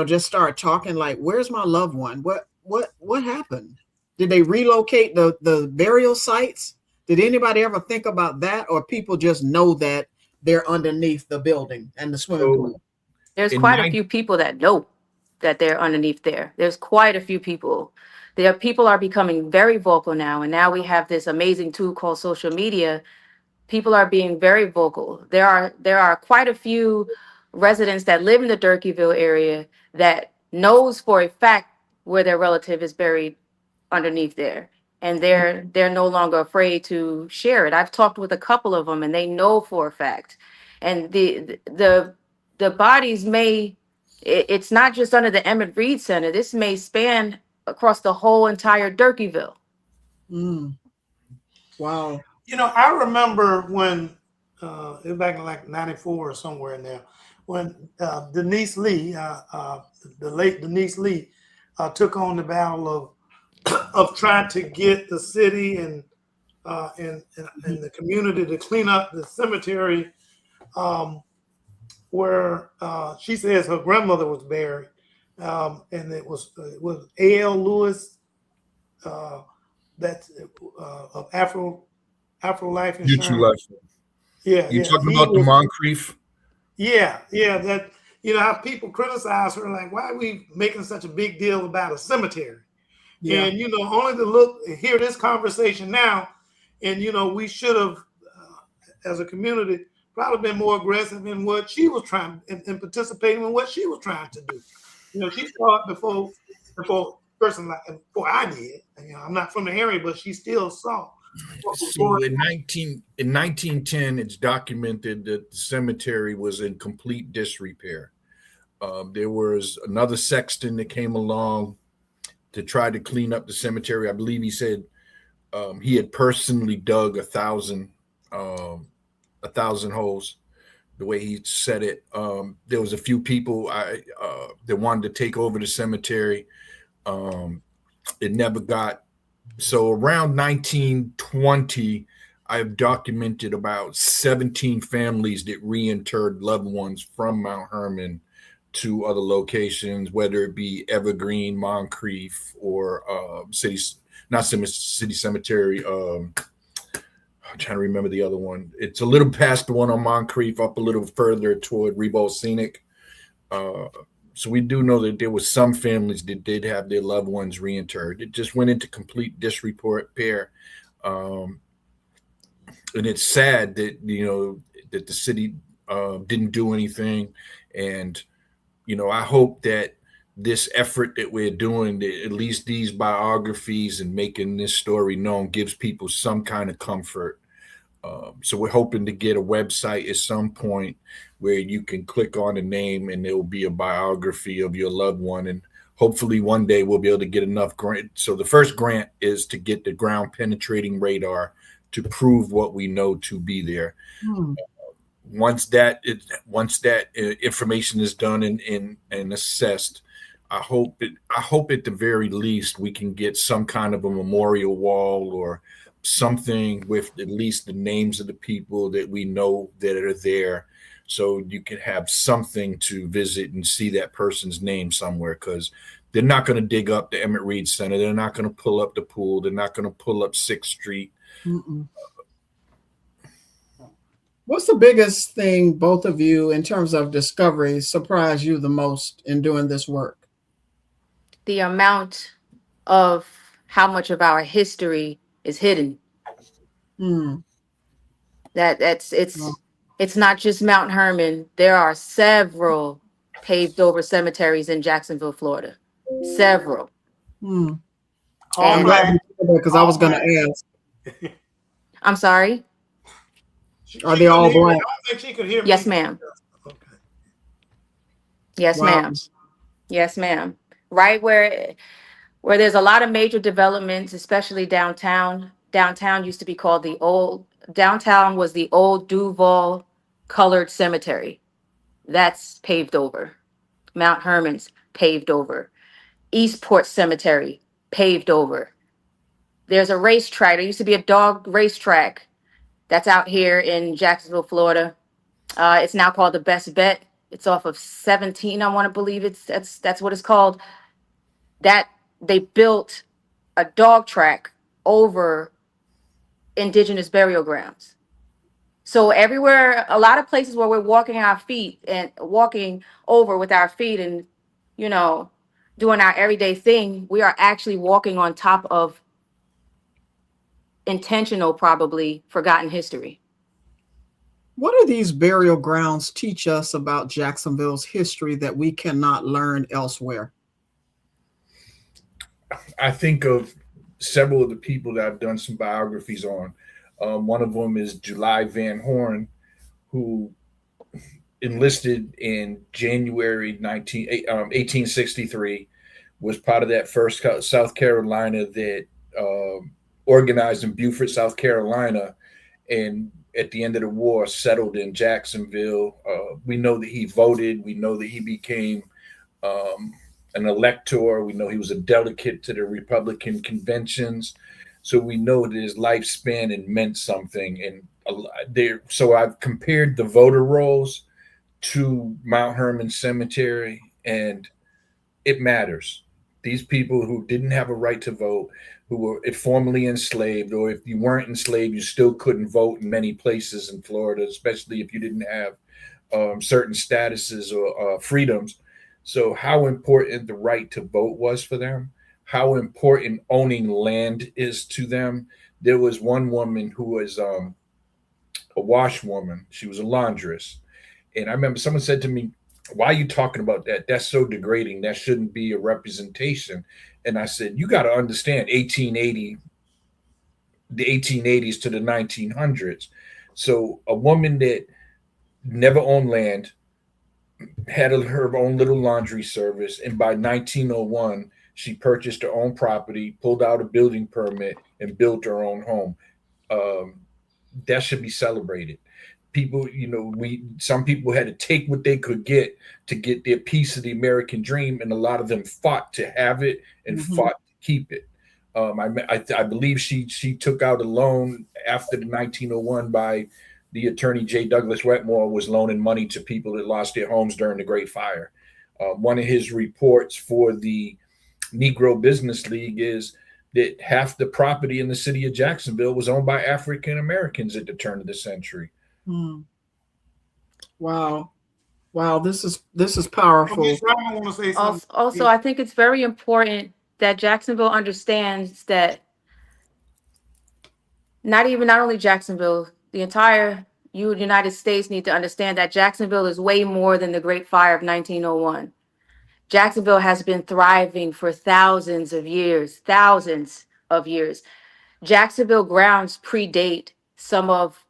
just start talking like, where's my loved one? What happened? Did they relocate the burial sites? Did anybody ever think about that? Or people just know that they're underneath the building and the swimming pool? There's quite a few people that know that they're underneath there. There's quite a few people. People are becoming very vocal now. And now we have this amazing tool called social media. People are being very vocal. There are quite a few residents that live in the Durkeeville area that knows for a fact where their relative is buried underneath there. And they're no longer afraid to share it. I've talked with a couple of them, and they know for a fact. And the bodies it's not just under the Emmett Reed Center. This may span across the whole entire Durkeeville. Wow. I remember when it was back in like 94 or somewhere in there, when Denise Lee, the late Denise Lee, took on the battle of trying to get the city and the community to clean up the cemetery where she says her grandmother was buried, and it was A.L. Lewis, that's of Afro Life Insurance. Mutual Life. Yeah, you talking about the Moncrief? Yeah, that how people criticize her, like, why are we making such a big deal about a cemetery? Yeah. And only to hear this conversation now, and we should have, as a community, probably been more aggressive in what she was trying and participating in what she was trying to do. She saw it before I did. I'm not from the area, but she still saw. So in 1910, it's documented that the cemetery was in complete disrepair. There was another sexton that came along to try to clean up the cemetery. I believe he said he had personally dug 1,000 holes. the way he said it. There was a few people that wanted to take over the cemetery. It never got. So around 1920, I've documented about 17 families that reinterred loved ones from Mount Herman to other locations, whether it be Evergreen, Moncrief, or City Cemetery. I'm trying to remember the other one. It's a little past the one on Moncrief, up a little further toward Rebo Scenic. So we do know that there was some families that did have their loved ones reinterred. It just went into complete disrepair. And it's sad that, that the city didn't do anything. And, I hope that this effort that we're doing, that at least these biographies and making this story known, gives people some kind of comfort. So we're hoping to get a website at some point where you can click on a name and there will be a biography of your loved one. And hopefully one day we'll be able to get enough grant. So the first grant is to get the ground penetrating radar to prove what we know to be there. Once that information is done and assessed, I hope at the very least we can get some kind of a memorial wall or something with at least the names of the people that we know that are there, so you can have something to visit and see that person's name somewhere, because they're not going to dig up the Emmett Reed Center. They're not going to pull up the pool. They're not going to pull up 6th Street. What's the biggest thing both of you in terms of discoveries surprised you the most in doing this work? The amount of how much of our history is hidden. It's not just Mount Herman. There are several paved over cemeteries in Jacksonville, Florida. Several. I'm glad because I was going to ask. I'm sorry. Are they all black? I don't think she could hear me. Yes, ma'am. Okay. Yes, Wow. ma'am. Yes, ma'am. Right where there's a lot of major developments, especially downtown. Downtown used to be called downtown was the old Duval colored cemetery. That's paved over. Mount Herman's paved over. Eastport Cemetery, paved over. There's a racetrack. There used to be a dog racetrack that's out here in Jacksonville, Florida. It's now called the Best Bet. It's off of 17, I want to believe that's what it's called. That they built a dog track over indigenous burial grounds. So everywhere, a lot of places where we're walking over with our feet and, doing our everyday thing, we are actually walking on top of intentional, probably forgotten history. What do these burial grounds teach us about Jacksonville's history that we cannot learn elsewhere? I think of several of the people that I've done some biographies on. One of them is July Van Horn, who enlisted in January 1863, was part of that first South Carolina that organized in Beaufort, South Carolina, and at the end of the war settled in Jacksonville. We know that he voted. We know that he became an elector. We know he was a delegate to the Republican conventions. So we know that his lifespan and meant something. And so I've compared the voter rolls to Mount Herman Cemetery, and it matters. These people who didn't have a right to vote, who were formerly enslaved, or if you weren't enslaved, you still couldn't vote in many places in Florida, especially if you didn't have certain statuses or freedoms. So how important the right to vote was for them, how important owning land is to them. There was one woman who was a washwoman. She was a laundress. And I remember someone said to me, "Why are you talking about that? That's so degrading. That shouldn't be a representation." And I said, you got to understand 1880, the 1880s to the 1900s. So a woman that never owned land, had her own little laundry service. And by 1901, she purchased her own property, pulled out a building permit, and built her own home. That should be celebrated. people, some people had to take what they could get to get their piece of the American dream, and a lot of them fought to have it and fought to keep it. I believe she took out a loan after the 1901 by the attorney J. Douglas Wetmore was loaning money to people that lost their homes during the Great Fire. One of his reports for the Negro Business League is that half the property in the city of Jacksonville was owned by African Americans at the turn of the century. Wow. This is powerful. I want to say something. Also, I think it's very important that Jacksonville understands that not only Jacksonville, the entire United States need to understand that Jacksonville is way more than the Great Fire of 1901. Jacksonville has been thriving for thousands of years. Jacksonville grounds predate some of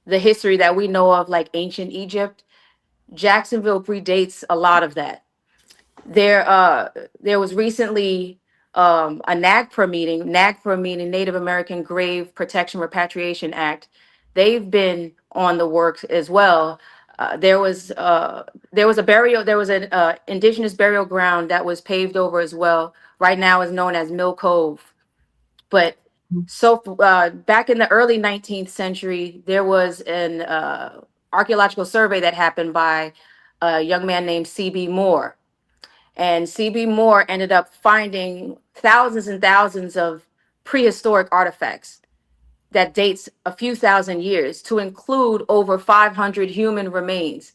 the history that we know of, like ancient Egypt. Jacksonville predates a lot of that. There was recently a NAGPRA meeting, Native American Grave Protection Repatriation Act. They've been on the works as well. There was an indigenous burial ground that was paved over as well. Right now is known as Mill Cove. But back in the early 19th century, there was an archaeological survey that happened by a young man named C.B. Moore. And C.B. Moore ended up finding thousands and thousands of prehistoric artifacts that dates a few thousand years, to include over 500 human remains.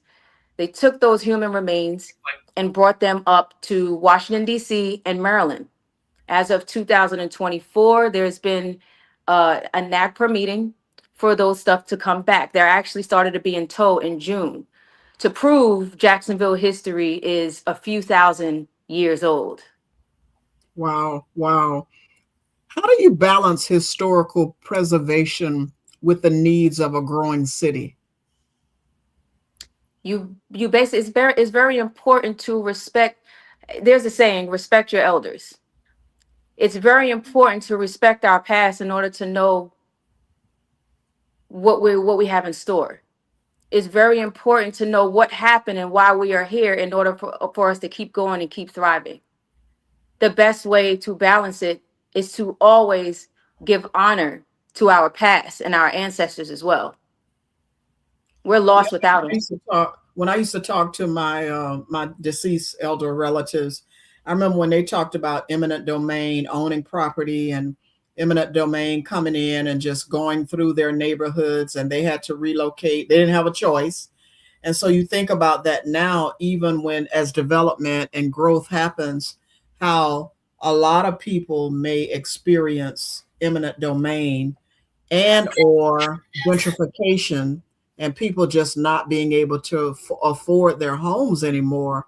They took those human remains and brought them up to Washington, D.C. and Maryland. As of 2024, there's been a NAGPRA meeting for those stuff to come back. They're actually started to be in tow in June to prove Jacksonville history is a few thousand years old. Wow. How do you balance historical preservation with the needs of a growing city? You basically, it's very important to respect. There's a saying, respect your elders. It's very important to respect our past in order to know what we have in store. It's very important to know what happened and why we are here in order for us to keep going and keep thriving. The best way to balance it is to always give honor to our past and our ancestors as well. We're lost without them. When I used to talk to my deceased elder relatives, I remember when they talked about eminent domain, owning property, and eminent domain coming in and just going through their neighborhoods, and they had to relocate. They didn't have a choice. And so you think about that now, even when as development and growth happens, how a lot of people may experience eminent domain and or gentrification, and people just not being able to afford their homes anymore.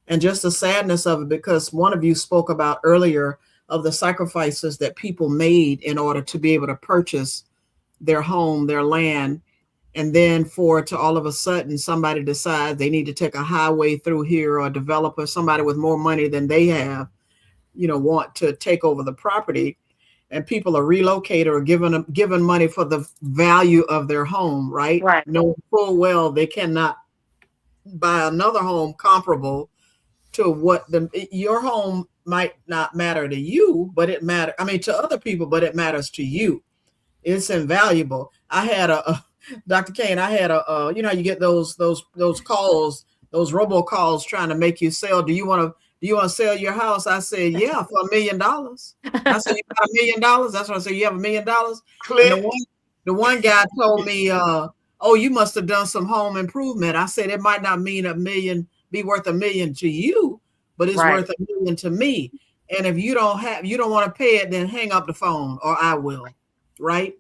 And just the sadness of it, because one of you spoke about earlier of the sacrifices that people made in order to be able to purchase their home, their land. And then for it to all of a sudden somebody decides they need to take a highway through here, or a developer, somebody with more money than they have, want to take over the property, and people are relocated or given money for the value of their home, right? Knowing full well they cannot buy another home comparable to what your home might not matter to you, but it matters. I mean, to other people, but it matters to you. It's invaluable. I had Dr. Kane, I had you get those calls, those robocalls trying to make you sell. Do you want to sell your house? I said, yeah, for $1 million. I said, you got $1 million? That's what I said. You have $1 million? The one guy told me, oh, you must have done some home improvement. I said, it might not mean be worth $1 million to you, but it's worth $1 million to me. And if you don't want to pay it, then hang up the phone, or I will. Right.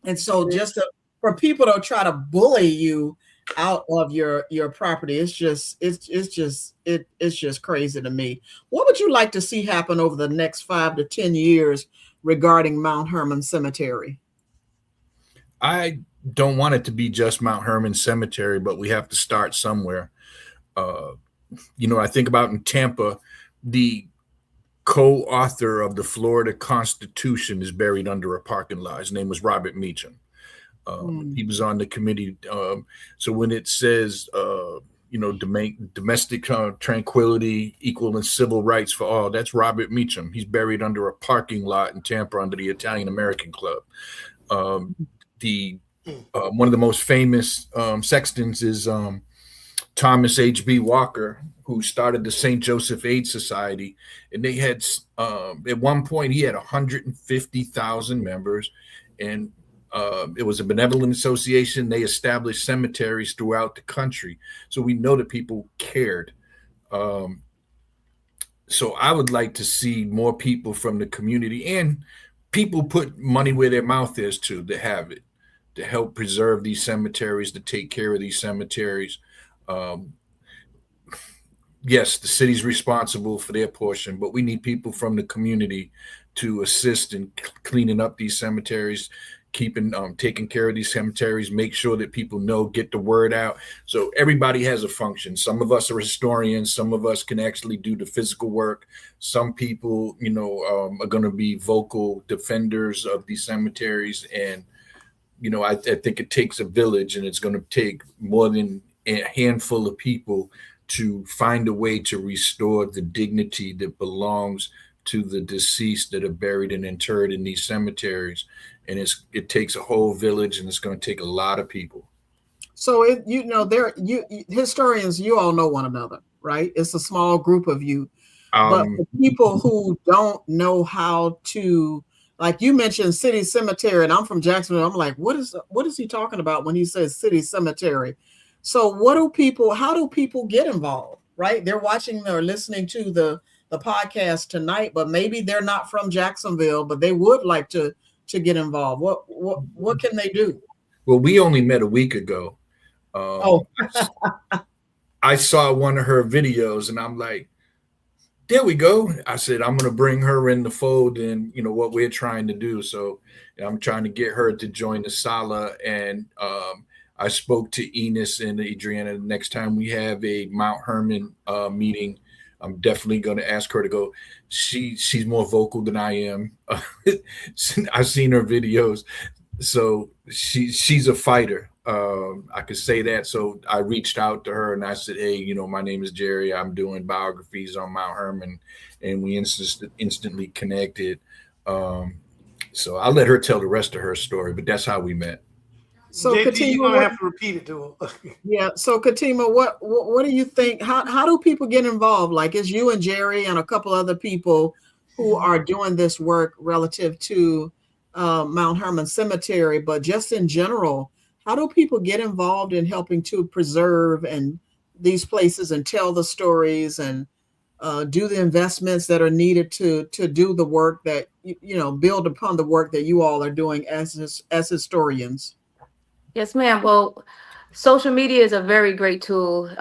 And so just for people to try to bully you out of your property, it's just crazy to me. What would you like to see happen over the next 5 to 10 years regarding Mount Herman Cemetery? I don't want it to be just Mount Herman Cemetery, but we have to start somewhere. I think about in Tampa, the co-author of the Florida Constitution is buried under a parking lot. His name was Robert Meacham. He was on the committee. So when it says, domestic tranquility, equal and civil rights for all, that's Robert Meacham. He's buried under a parking lot in Tampa under the Italian American Club. One of the most famous sextons is Thomas H.B. Walker, who started the St. Joseph Aid Society. And they had, at one point, he had 150,000 members. And it was a benevolent association. They established cemeteries throughout the country. So we know that people cared. So I would like to see more people from the community, and people put money where their mouth is to have it, to help preserve these cemeteries, to take care of these cemeteries. Yes, the city's responsible for their portion, but we need people from the community to assist in cleaning up these cemeteries, taking care of these cemeteries, make sure that people know, get the word out. So everybody has a function. Some of us are historians. Some of us can actually do the physical work. Some people, are going to be vocal defenders of these cemeteries. And, I think it takes a village, and it's going to take more than a handful of people to find a way to restore the dignity that belongs to the deceased that are buried and interred in these cemeteries. And it takes a whole village, and it's going to take a lot of people. So historians, you all know one another, right? It's a small group of you, but for people who don't know how to, like you mentioned, city cemetery, and I'm from Jacksonville. I'm like, what is he talking about when he says city cemetery? So how do people get involved, right? They're watching or listening to the podcast tonight, but maybe they're not from Jacksonville, but they would like to get involved. What can they do? Well, we only met a week ago. I saw one of her videos, and I'm like, there we go. I said, I'm going to bring her in the fold and, what we're trying to do. So I'm trying to get her to join the Sala. And I spoke to Enos and Adriana. The next time we have a Mount Herman meeting, I'm definitely going to ask her to go. She's more vocal than I am. I've seen her videos. So she's a fighter. I could say that. So I reached out to her and I said, hey, my name is Jerry. I'm doing biographies on Mount Herman, and we instantly connected. So I'll let her tell the rest of her story, but that's how we met. So JT, you're gonna have to repeat it to her. Yeah. So Katima, what do you think? How do people get involved? Like, it's you and Jerry and a couple other people who are doing this work relative to Mount Herman Cemetery, but just in general, how do people get involved in helping to preserve and these places and tell the stories and do the investments that are needed to do the work that build upon the work that you all are doing as historians? Yes, ma'am. Well, social media is a very great tool.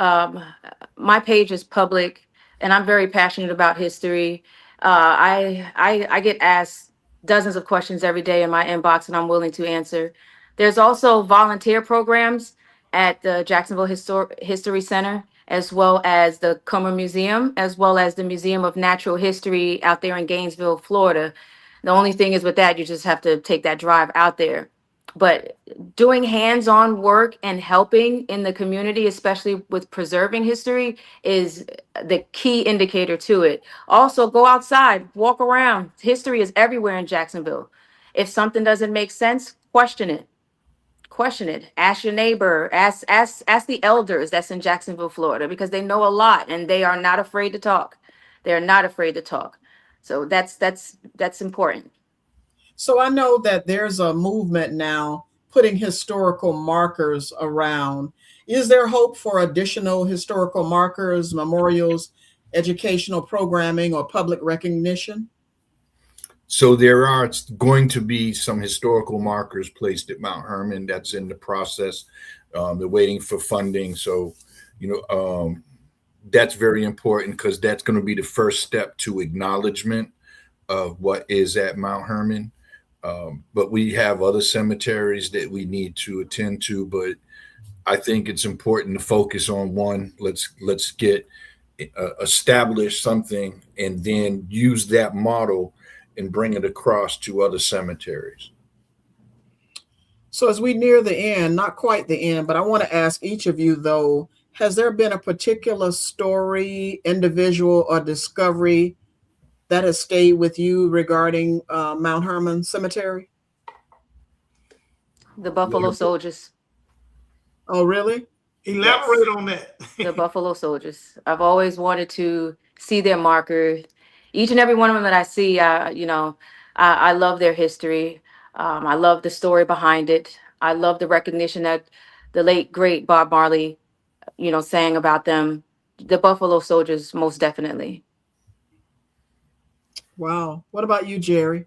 My page is public, and I'm very passionate about history. I get asked dozens of questions every day in my inbox, and I'm willing to answer. There's also volunteer programs at the Jacksonville History Center, as well as the Comer Museum, as well as the Museum of Natural History out there in Gainesville, Florida. The only thing is with that, you just have to take that drive out there. But doing hands-on work and helping in the community, especially with preserving history, is the key indicator to it. Also, go outside, walk around. History is everywhere in Jacksonville. If something doesn't make sense, question it. Question it. Ask your neighbor. Ask the elders that's in Jacksonville, Florida, because they know a lot and they are not afraid to talk. They're not afraid to talk. So that's important. So I know that there's a movement now putting historical markers around. Is there hope for additional historical markers, memorials, educational programming, or public recognition? So there are going to be some historical markers placed at Mount Herman. That's in the process. They're waiting for funding. So, that's very important because that's going to be the first step to acknowledgement of what is at Mount Herman. But we have other cemeteries that we need to attend to. But I think it's important to focus on one. Let's get establish something and then use that model and bring it across to other cemeteries. So as we near the end, not quite the end, but I want to ask each of you though, has there been a particular story, individual, or discovery that has stayed with you regarding Mount Herman Cemetery? The Buffalo Soldiers. Oh, really? Elaborate on that. The Buffalo Soldiers. I've always wanted to see their marker. Each and every one of them that I see, I love their history. I love the story behind it. I love the recognition that the late great Bob Marley, sang about them. The Buffalo Soldiers, most definitely. Wow. What about you, Jerry?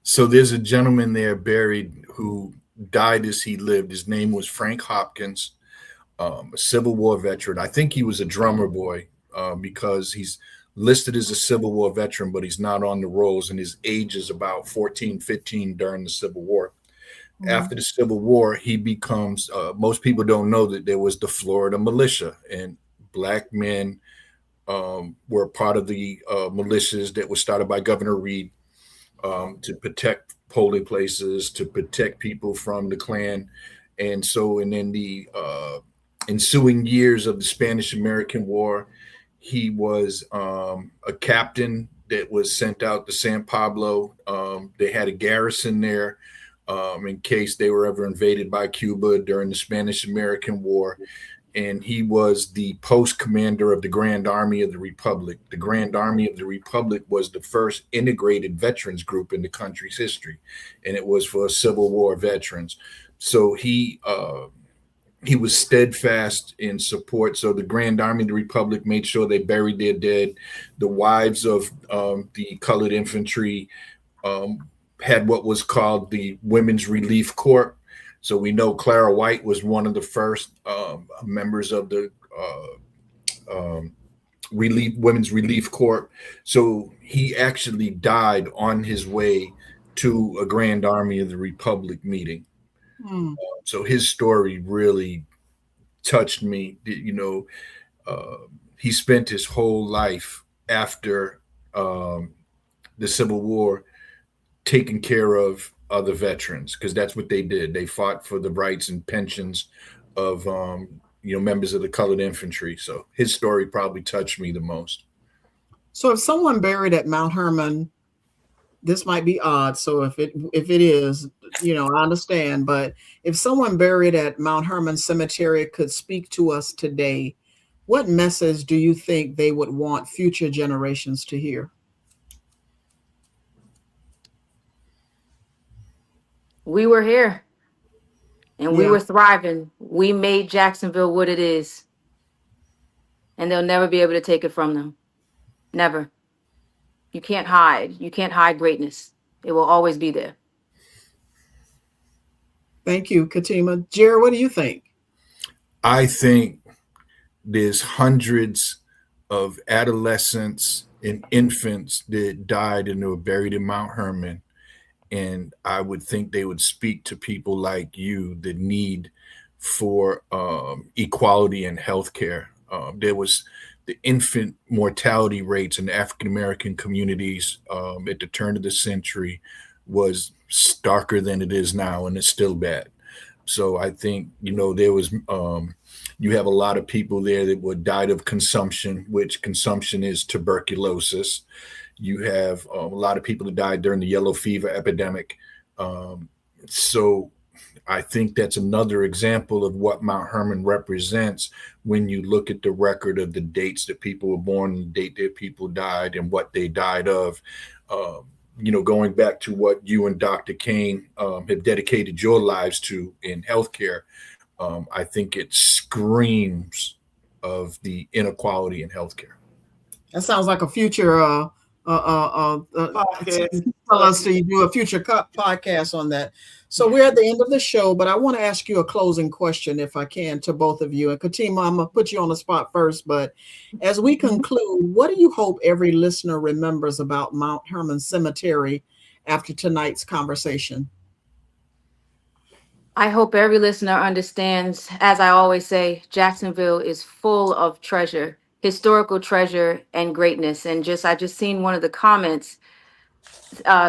So there's a gentleman there buried who died as he lived. His name was Frank Hopkins, a Civil War veteran. I think he was a drummer boy because he's listed as a Civil War veteran, but he's not on the rolls, and his age is about 14, 15 during the Civil War. Mm-hmm. After the Civil War, he becomes, most people don't know that there was the Florida militia, and black men were part of the militias that was started by Governor Reed to protect polling places, to protect people from the Klan. And so, and in the ensuing years of the Spanish-American War, he was a captain that was sent out to San Pablo. They had a garrison there in case they were ever invaded by Cuba during the Spanish-American War. And he was the post commander of the Grand Army of the Republic. The Grand Army of the Republic was the first integrated veterans group in the country's history, and it was for Civil War veterans. So he was steadfast in support. So the Grand Army of the Republic made sure they buried their dead. The wives of the colored infantry had what was called the Women's Relief Corps. So we know Clara White was one of the first members of the Women's Relief Corps. So he actually died on his way to a Grand Army of the Republic meeting. Mm. So his story really touched me. He spent his whole life after the Civil War taking care of other veterans, because that's what they did. They fought for the rights and pensions of members of the colored infantry. So his story probably touched me the most. So if someone buried at Mount Herman, this might be odd. So if it is, I understand. But if someone buried at Mount Herman Cemetery could speak to us today, what message do you think they would want future generations to hear? We were here and we were thriving. We made Jacksonville what it is, and they'll never be able to take it from them. Never. You can't hide. You can't hide greatness. It will always be there. Thank you, Katima. Jerry, what do you think? I think there's hundreds of adolescents and infants that died and were buried in Mount Herman. And I would think they would speak to people like you, the need for equality in healthcare. There was the infant mortality rates in the African-American communities at the turn of the century was starker than it is now, and it's still bad. So I think, there was, you have a lot of people there that would died of consumption, which consumption is tuberculosis. You have a lot of people that died during the yellow fever epidemic. So I think that's another example of what Mount Herman represents when you look at the record of the dates that people were born, the date that people died, and what they died of. Going back to what you and Dr. Kane have dedicated your lives to in healthcare, I think it screams of the inequality in healthcare. That sounds like a future podcast. Tell us to do a future podcast on that. So we're at the end of the show, but I want to ask you a closing question, if I can, to both of you. And Katima, I'm going to put you on the spot first, but as we conclude, what do you hope every listener remembers about Mount Herman Cemetery after tonight's conversation? I hope every listener understands, as I always say, Jacksonville is full of treasure, historical treasure and greatness. And I just seen one of the comments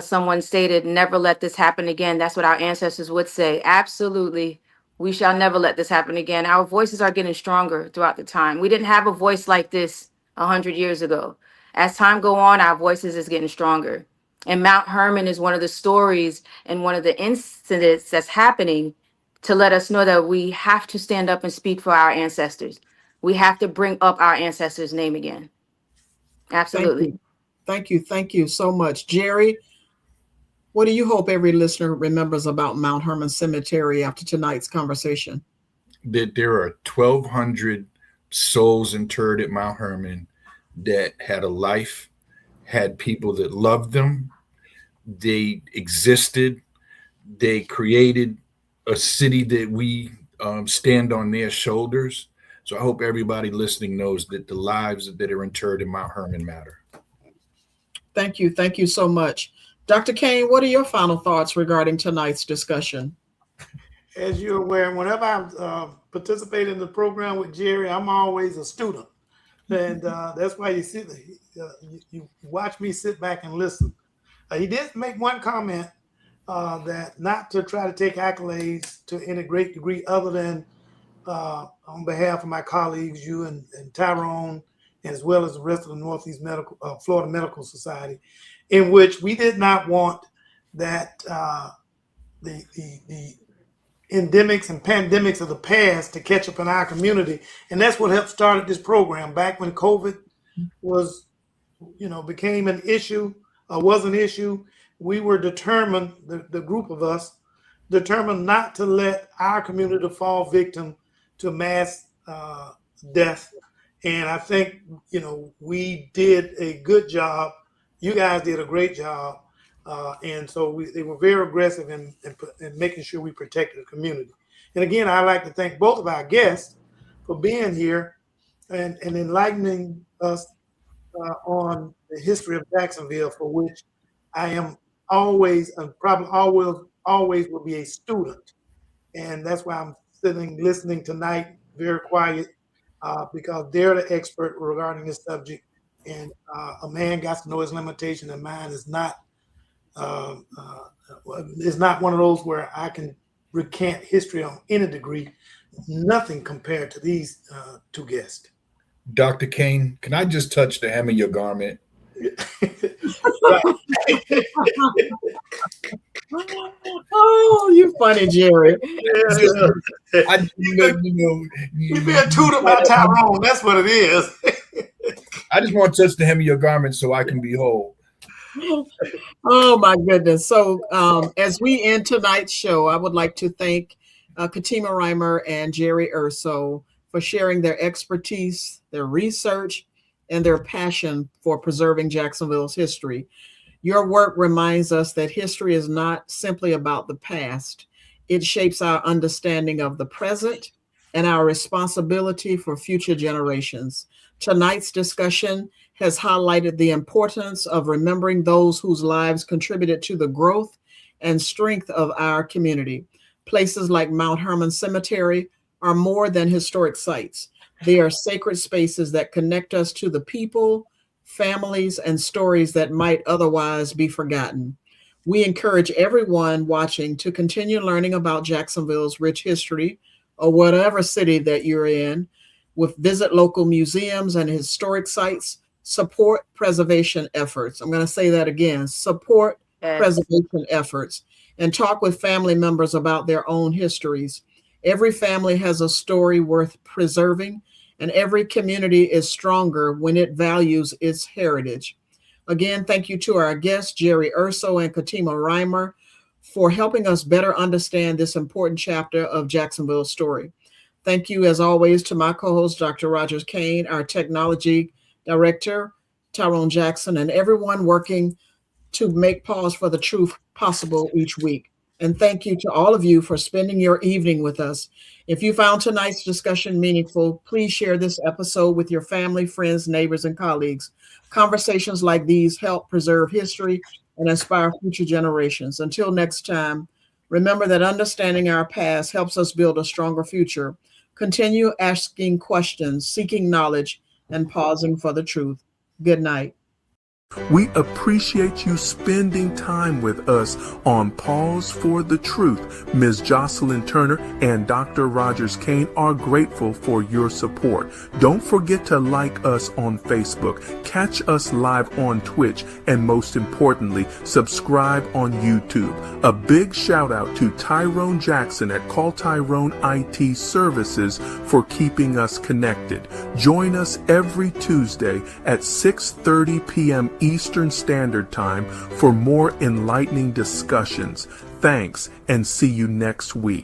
someone stated, never let this happen again. That's what our ancestors would say. Absolutely. We shall never let this happen again. Our voices are getting stronger throughout the time. We didn't have a voice like this 100 years ago. As time go on, our voices is getting stronger. And Mount Herman is one of the stories and one of the incidents that's happening to let us know that we have to stand up and speak for our ancestors. We have to bring up our ancestors' name again. Thank Absolutely. you. Thank you. Thank you so much. Jerry, what do you hope every listener remembers about Mount Herman Cemetery after tonight's conversation? That there are 1,200 souls interred at Mount Herman that had a life, had people that loved them. They existed. They created a city that we stand on their shoulders. So I hope everybody listening knows that the lives that are interred in Mount Herman matter. Thank you. Thank you so much. Dr. Kane, what are your final thoughts regarding tonight's discussion? As you're aware, whenever I participate in the program with Jerry, I'm always a student. And that's why you watch me sit back and listen. He did make one comment that not to try to take accolades to any great degree other than on behalf of my colleagues, you and Tyrone, as well as the rest of the Northeast Florida Medical Society, in which we did not want that the endemics and pandemics of the past to catch up in our community. And that's what helped started this program back when COVID was, became an issue, was an issue. We were determined, the group of us, determined not to let our community fall victim to mass death. And I think, we did a good job. You guys did a great job. And so they were very aggressive in making sure we protected the community. And again, I'd like to thank both of our guests for being here and enlightening us on the history of Jacksonville, for which I am always, and probably always will be a student. And that's why I'm sitting, listening tonight, very quiet, because they're the expert regarding this subject. And a man got to know his limitation, and mine is not. It's not one of those where I can recant history on any degree. Nothing compared to these two guests. Dr. Kane, can I just touch the hem of your garment? Oh, you funny, Jerry. Yeah. You've been tutored by Tyrone. That's what it is. I just want to touch the hem of your garment so I can be whole. Oh my goodness. So as we end tonight's show, I would like to thank Katima Reimer and Jerry Urso for sharing their expertise, their research, and their passion for preserving Jacksonville's history. Your work reminds us that history is not simply about the past. It shapes our understanding of the present and our responsibility for future generations. Tonight's discussion has highlighted the importance of remembering those whose lives contributed to the growth and strength of our community. Places like Mount Herman Cemetery are more than historic sites. They are sacred spaces that connect us to the people, families, and stories that might otherwise be forgotten. We encourage everyone watching to continue learning about Jacksonville's rich history, or whatever city that you're in, visit local museums and historic sites, support preservation efforts. I'm going to say that again, support preservation efforts, and talk with family members about their own histories. Every family has a story worth preserving, and every community is stronger when it values its heritage. Again, thank you to our guests, Jerry Urso and Katima Reimer, for helping us better understand this important chapter of Jacksonville's story. Thank you, as always, to my co-host, Dr. Rogers Kane, our technology director, Tyrone Jackson, and everyone working to make Pause for the Truth possible each week. And thank you to all of you for spending your evening with us. If you found tonight's discussion meaningful, please share this episode with your family, friends, neighbors, and colleagues. Conversations like these help preserve history and inspire future generations. Until next time, remember that understanding our past helps us build a stronger future. Continue asking questions, seeking knowledge, and pausing for the truth. Good night. We appreciate you spending time with us on Pause for the Truth. Ms. Jocelyn Turner and Dr. Rogers Kane are grateful for your support. Don't forget to like us on Facebook, catch us live on Twitch, and most importantly, subscribe on YouTube. A big shout out to Tyrone Jackson at Call Tyrone IT Services for keeping us connected. Join us every Tuesday at 6:30 p.m. Eastern Standard Time for more enlightening discussions. Thanks, and see you next week.